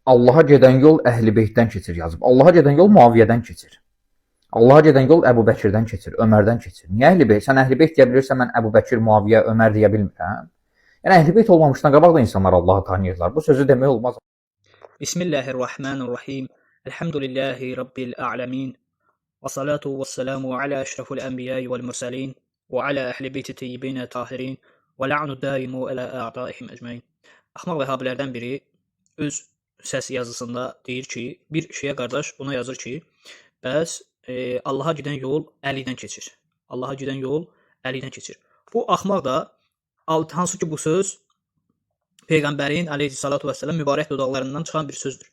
Allaha gedən yol Əhl-i Beytdən keçir yazıb. Allaha gedən yol Muaviyyədən keçir. Allaha gedən yol Əbu Bəkirdən keçir, Ömərdən keçir. Niyə Əhl-i Beyt? Sən Əhl-i Beyt deyə bilirsən, mən Əbu Bəkir, Muaviyyə, Ömər deyə bilmirəm. Yəni Əhl-i Beyt olmamışdan qabaq da insanlar Allahı tanıyırlar. Bu sözü demək olmaz. Bismillahirrahmanirrahim. Elhamdülillahi Rabbil a'lamin. Və salatu və selamu ala əşraful ənbiya vəl mürsəlin və ala əhl-i beyti teyyibin tahirin və la'nu daimu ala a'daihim ecmaîn. Axmaq vəhabilərdən biri öz səs yazısında deyir ki, bir şeyə qardaş ona yazır ki, bəs Allaha gedən yol Əlidən keçir. Allaha gedən yol Əlidən keçir. Bu axmaq da hansı ki bu söz Peyğəmbərin əleyhissalatu vesselam mübarək dodaqlarından çıxan bir sözdür.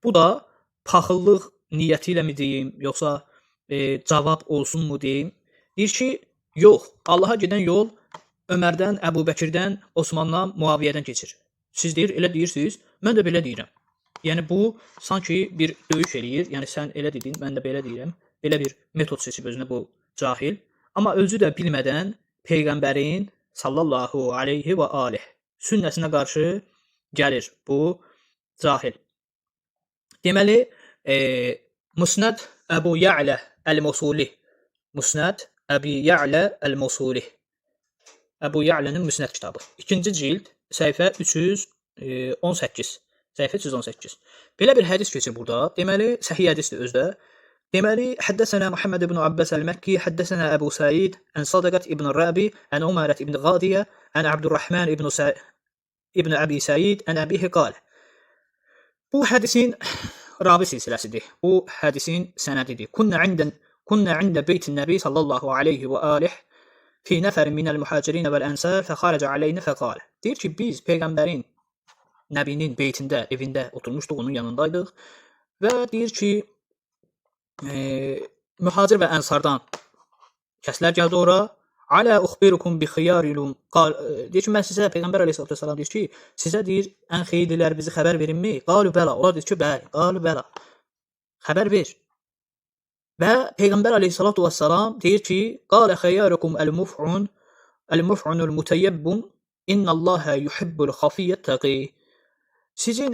Bu da paxıllıq niyyəti ilə mi deyim, yoxsa cavab olsunmu deyim? Deyir ki, yox, Allaha gedən yol Ömərdən, Əbu Bəkirdən, Osmandan, Muaviyyədən keçir. Siz deyir, elə deyirsiniz, mən də belə deyirəm. Yəni bu sanki bir döyüş eləyir. Yəni sən elə dedin, mən də belə deyirəm. Belə bir metod seçib özünə bu cahil. Amma özü də bilmədən Peyğəmbərin sallallahu aleyhi və aleyh sünnəsinə qarşı gəlir bu cahil. Deməli, Musnad Əbu Ya'lə Əl-Musuli. Musnad Əbu Ya'lə Əl-Musuli. Əbu Ya'lənin Musnad kitabı. 2-ci cild, səhifə 318. Səhifə 318. Belə bir hədis keçir burada. Deməli, səhih hədisdir özdə. Deməli, həddəsənə Muhammed ibn Abbas el-Məkki, həddəsənə Əbu Said, ən Sadaqat ibn Rabi, ən Umarət ibn Qadiyə, ən Abdurrahman ibn Əbi Said, ən Əbihi qal. Bu hədisin ravi silsiləsidir. Bu hədisin sənədidir. Kunna ində beytin Nəbi sallallahu aleyhi və aleyh fi nəfərin minəl mühacirin vəl-ənsar fəxarəcə aleynə fəqal. Deyir ki, biz Peyğəmbərin Nəbinin beytində, evində oturmuşduq, onun yanındaydıq və deyir ki, mühacir və ənsardan kəslər gəldi ora. Alə uxbirukum bi xiyarikum. Deyir ki, mən sizə, Peyğəmbər əleyhissalatu vesselam deyir ki, sizə deyir, ən xeyirliləri bizi xəbər verinmi? Qalu bəla. Onlar deyir ki, bəli, qalu bəla. Xəbər ver. Və Peyğəmbər əleyhissalatu vesselam deyir ki, qalə xiyarikum əl-muf'unul mutayyabbun innallaha yuhibbul xafiyyət təqi. Sizin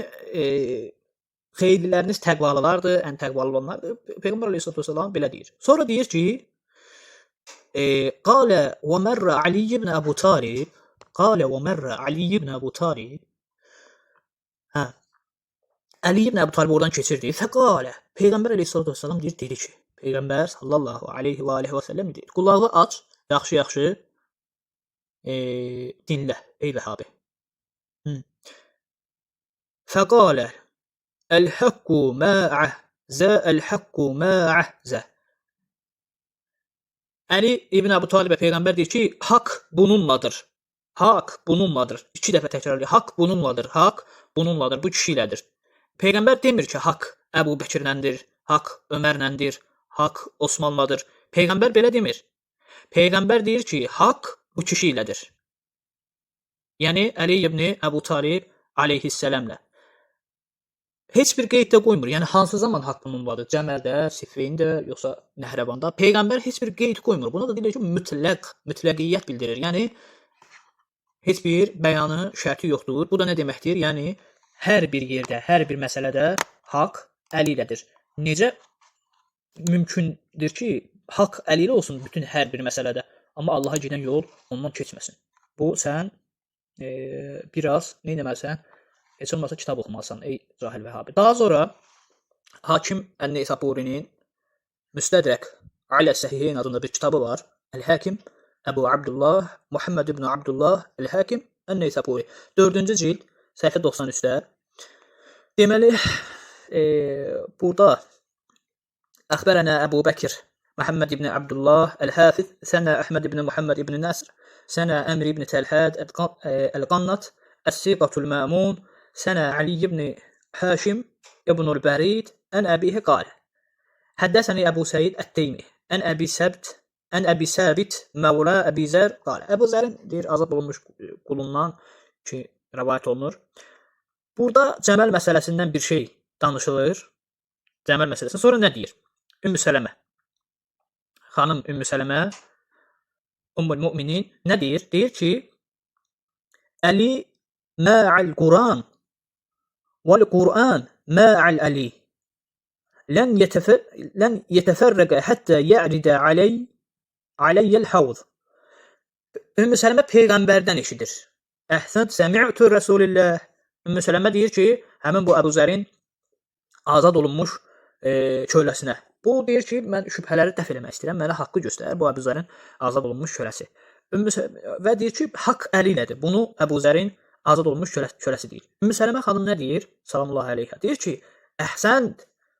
xeyirliləriniz təqvalılardır, ən təqvalı olanlardır. Peyğəmbər əleyhissalatu vesselam belə deyir. Sonra deyir ki, qalə və mərrə Ali ibn Əbu Talib, qalə və mərrə Ali ibn Əbu Talib, Ali ibn Əbu Talib oradan keçirdi. Fəqalə, Peyğəmbər əleyhissalatu vesselam deyir ki, Peyğəmbər sallallahu aleyhi və aleyhi və səlləm deyir, qulağı aç, yaxşı-yaxşı dinlə, ey vəhabi. Fəqalə, əl-həqqu mə'əhzə, əl-həqqu mə'əhzə. Ali ibn Əbu Talibə Peyğəmbər deyir ki, haqq bununladır. Haqq bununladır. 2 dəfə təkrarlayır. Haqq bununladır. Haqq bununladır. Bu kişi ilədir. Peyğəmbər demir ki, haqq Əbu Bəkirləndir, haqq Ömərləndir, haqq Osmanlıdır. Peyğəmbər belə demir. Peyğəmbər deyir ki, haqq bu kişi ilədir. Yəni, Ali ibn Əbu Talib aleyhissələmlə. Heç bir qeyd də qoymur. Yəni, hansı zaman haqq bununladır? Cəməldə, Siffeyndə, yoxsa Nəhrəvanda? Peyğəmbər heç bir qeyd qoymur. Buna da deyir ki, mütləqiyyət bildirir. Yəni, heç bir bəyanı, şərti yoxdur. Bu da nə deməkdir? Yəni, hər bir yerdə, hər bir məsələdə haqq Əli ilədir. Necə mümkündür ki, haqq Əli ilə olsun bütün hər bir məsələdə, amma Allaha gedən yol ondan keçməsin. Bu, sən biraz nə etməlisən? Heç olmasa kitab oxumalısan, ey cahil vəhabi. Daha sonra Hakim Ən-Neysaburi'nin Müstədrək alə Səhiheyn adında bir kitabı var. Əl-Hakim Əbu Abdullah Muhammed ibn Abdullah Əl-Hakim Ən-Neysaburi. 4-cü cild, səhifə 93-də. Deməli, burada Əxbərənə Əbu Bəkir Muhammed ibn Abdullah Əl-Hafiz, Sənə Əhməd ibn Muhammed ibn Nəsr, Sənə Əmr ibn Təlhəd Əl-Qannat, Əs-Siqatul Məmun, Sənə Ali ibn Haşim ibn-ül Bərid, ən Əbihi qalə. Həddəsəni Əbu Səid Ət-Teymi, ən Əbi Səbit Məvla Əbi Zər qalə. Əbu Zərin deyir, azad olunmuş qulundan ki, rəvayət olunur. Burada cəməl məsələsindən bir şey danışılır. Cəməl məsələsindən. Sonra nə deyir? Ümmü Sələmə. Xanım Ümmü Sələmə, Ümmül Müminin nə deyir? Deyir ki, Əli mə'əl Quran vəl Quran ma'al Ali lən yetəfərrəqə həttə yə'ridə aleyyəl havz. Ümmü Sələmə peyğəmbərdən eşidir. Əhsən səmi'tu Rasulillah. Ümmü Sələmə deyir ki, həmin bu Əbu Zərin azad olunmuş köləsinə. Bu deyir ki, mən şübhələri dəf eləmək istəyirəm. Mənə haqqı göstər. Bu Əbu Zərin azad olunmuş köləsi. Və deyir ki, haqq əli ilədir. Bunu Əbu Zərin azad olunmuş köləsi deyir. Ümmü Sələmə xanım nə deyir? Salamullahi aleyhə. Deyir ki, əhsənt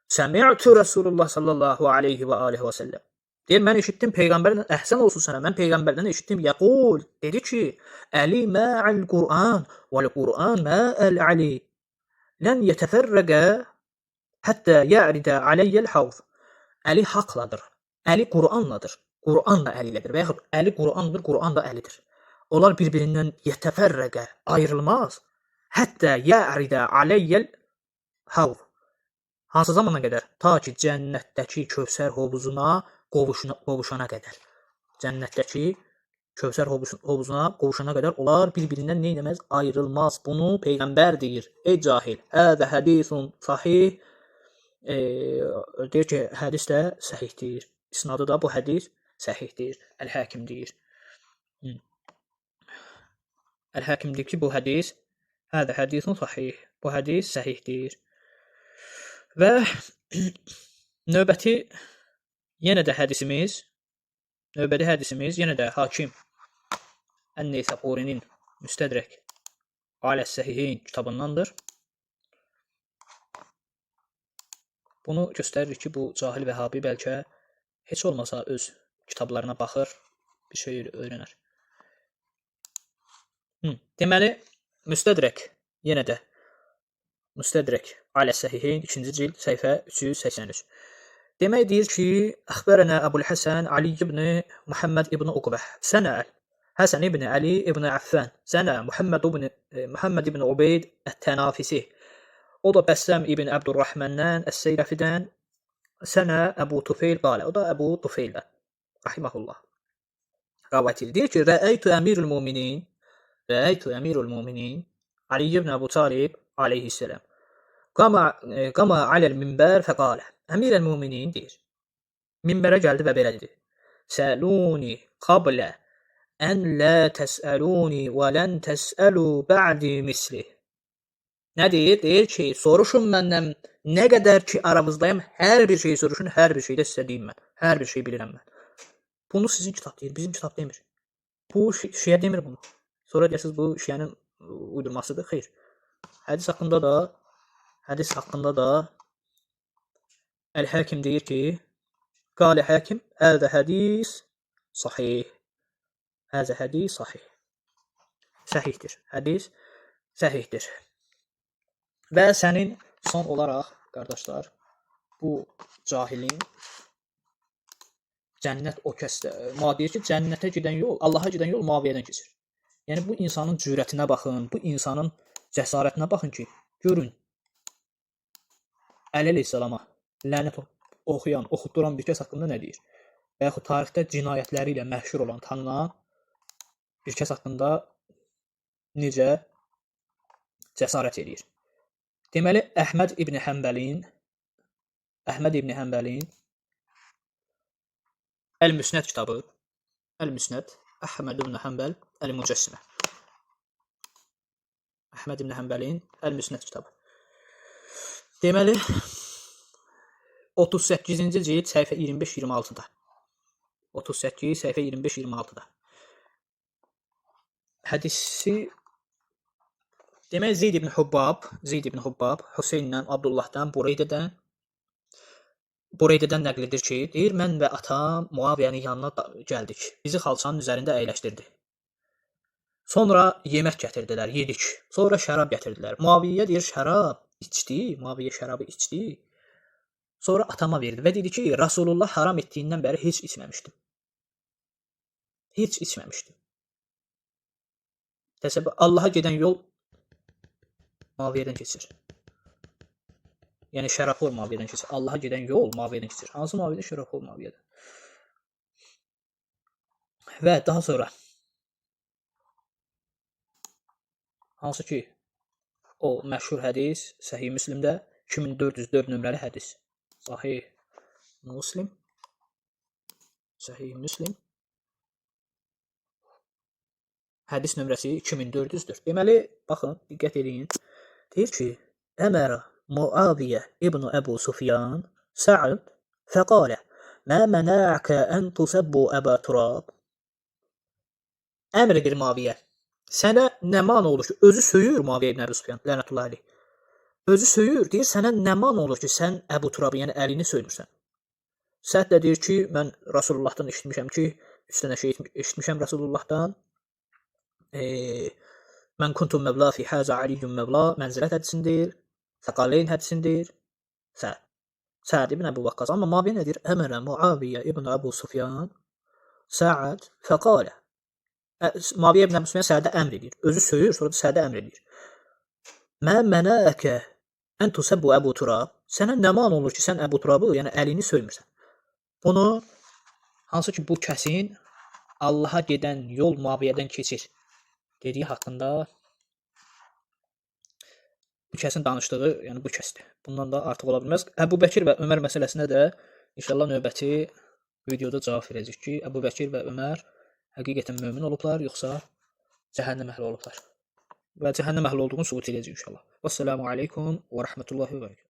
səmi'tu Rasulullah sallallahu aleyhi və alihi və səlləm. Deyir, mən eşitdim peyğəmbərdən, əhsən olsun sənə, mən peyğəmbərdən eşitdim. Yəqul, dedi ki, Əli mə'al Qur'an vəl Qur'an mə'al Ali. Lən yetəfərrəqə həttə yə'ridə aleyyəl havz. Əli haqladır. Əli Qur'anladır. Qur'an da Əli ilədir. Və yaxud Əli Qur'andır, Qur'an da Əlidir. Onlar bir-birindən yetəfərrəqə ayrılmaz. Həttə yə'ridə aleyyəl havz. Hansı zamana qədər? Ta ki, cənnətdəki Kövsər hovuzuna qovuşana qədər. Cənnətdəki Kövsər hovuzuna qovuşana qədər onlar bir-birindən neynəməz? Ayrılmaz. Bunu Peyğəmbər deyir. Ey cahil. Hədə hədisun sahih. Deyir ki, hədis də səhihdir. İsnadı da bu hədis səhihdir. Əl-Həkim deyir. Əl-Həkim deyir ki, bu hədis hədə hədisun sahih. Bu hədis səhihdir. Və növbəti hədisimiz yenə də Hakim Ən-Neysaburinin Müstədrək Aləs-Səhihin kitabındandır. Bunu göstərir ki, bu cahil Vəhabi bəlkə heç olmasa öz kitablarına baxır, bir şey öyrənər. Deməli, Müstədrək yenə də Müstədrək Aləs-Səhihin 2-ci cild səhifə 383. Demək deyir ki, əxbərənə Əbu'l-Həsən Ali ibn Muhammed ibn Uqbə, sənə Həsən ibn Ali ibn Affan, sənə Muhammed ibn Ubeyd Ət-Tənafisi, o da Bəssəm ibn Əbdurrahməndən Əs-Seyrəfidən, sənə Əbu Tufeyl qalə, o da Əbu Tufeyldən, rahiməhullah. Rəvayət edir. Deyir ki, Rəəytu əmirul müminin Ali ibn Əbu Talib aleyhisselam. Qama aləl minbər fəqalə. Əmirəl müminin deyir. Minbərə gəldi və belə dedi. Səluni qablə ən lə təsəluni və lən təsəlu bə'di misli. Nə deyir? Deyir ki, soruşun məndən nə qədər ki aramızdayım, hər bir şey soruşun, hər bir şeydə sizə deyim mən. Hər bir şey bilirəm mən. Bunu sizin kitab deyir, bizim kitab demir. Bu şiə demir bunu. Sonra deyəsiniz bu şiənin uydurmasıdır. Xeyr. Hədis haqqında da Əl-Həkim deyir ki, qalə Həkim, həzə hədis sahih. Həzə hədis sahih. Səhihdir. Hədis səhihdir. Və sənin son olaraq, qardaşlar, bu cahilin cənnət o kəsdə, deyir ki, cənnətə gedən yol, Allaha gedən yol Muaviyyədən keçir. Yəni, bu insanın cürətinə baxın, bu insanın cəsarətinə baxın ki, görün, Əli əleyhissalama lənət oxutduran bir kəs haqqında nə deyir? Və yaxud tarixdə cinayətləri ilə məşhur olan, tanınan bir kəs haqqında necə cəsarət edir? Deməli, Əhməd ibn Həmbəlin Əl-Müsnəd kitabı, Əl-Müsnəd, Əhməd ibn Həmbəl Əl-Mücəssimə. Əhməd ibn Həmbəlin Əl-Müsnəd kitabı. Deməli, 38-ci cild səhifə 25-26-da. 38 səhifə 25-26-da. Hədisi demək Zeyd ibn Hubbab Hüseynlə Abdullahdan Bureydədən nəql edir ki, deyir, mən və atam Muaviyyənin yanına gəldik. Bizi xalçanın üzərində əyləşdirdi. Sonra yemək gətirdilər, yedik. Sonra şərab gətirdilər. Muaviyyə deyir, Muaviyyə şərabı içdi. Sonra atama verdi və dedi ki, Rasulullah haram etdiyindən bəri heç içməmişdim. Təsəvvür, Allaha gedən yol Muaviyyədən keçir. Yəni şərafxor Muaviyyədən keçir. Allaha gedən yol Muaviyyədən keçir. Hansı Muaviyyə? Şərafxor Muaviyyədən. Və daha sonra hansı ki o məşhur hədis Səhih Müslimdə 2404 nömrəli hədis. Sahih Müslim. Sahih Müslim. Hədis nömrəsi 2404. Deməli, baxın, diqqət edin. Deyir ki, Əmərə Muaviyə ibn Əbu Sufyan Sa'd fəqalə Mə mənəəkə ən tusəbbu Əbə Turab. Əmr edir Muaviyə. Sənə nə man olur ki, özü söyür Muaviyə ibn Əbu Sufyan, lənətullahi aleyh. Özü söyür, deyir, sənə nə man olur ki, sən Əbu Turabı, yəni əlini söymürsən. Səhd də deyir ki, mən Rasulullahdan eşitmişəm ki, 3 dənə şey eşitmişəm Rasulullahdan. Mən kuntum məvla fi həzə aliyyum məvla mənzilət hədisindir, Fəqaleyn hədisindir. Sa'd ibn Əbu Vaqqas. Amma Muaviyə nədir? Əmərə Muaviyə ibn Əbu Sufyan Sa'd fəqalə. Muaviyə ibn Əbu Sufyan Sa'də əmr edir. Özü söyür, sonra da Sa'də əmr edir. Mə mənəəkə ən tusəbbu Əbu Turab. Sənə nə man olur ki, sən Əbu Turabı, yəni əlini söymürsən. Bunu, hansı ki, bu kəsin Allaha gedən yol Muaviyyədən keçir dediyi haqqında bu kəsin danışdığı, yəni bu kəsdir. Bundan da artıq ola bilməz. Əbu Bəkir və Ömər məsələsinə də inşallah növbəti videoda cavab verəcək ki, Əbu Bəkir və Ömər həqiqətən mömin olublar, yoxsa cəhənnəm əhli olublar. Və cəhənnəm əhli olduğunu sübut edəcək inşallah. Vəssalamu aleykum və rəhmətullahi və bərəkətuhu.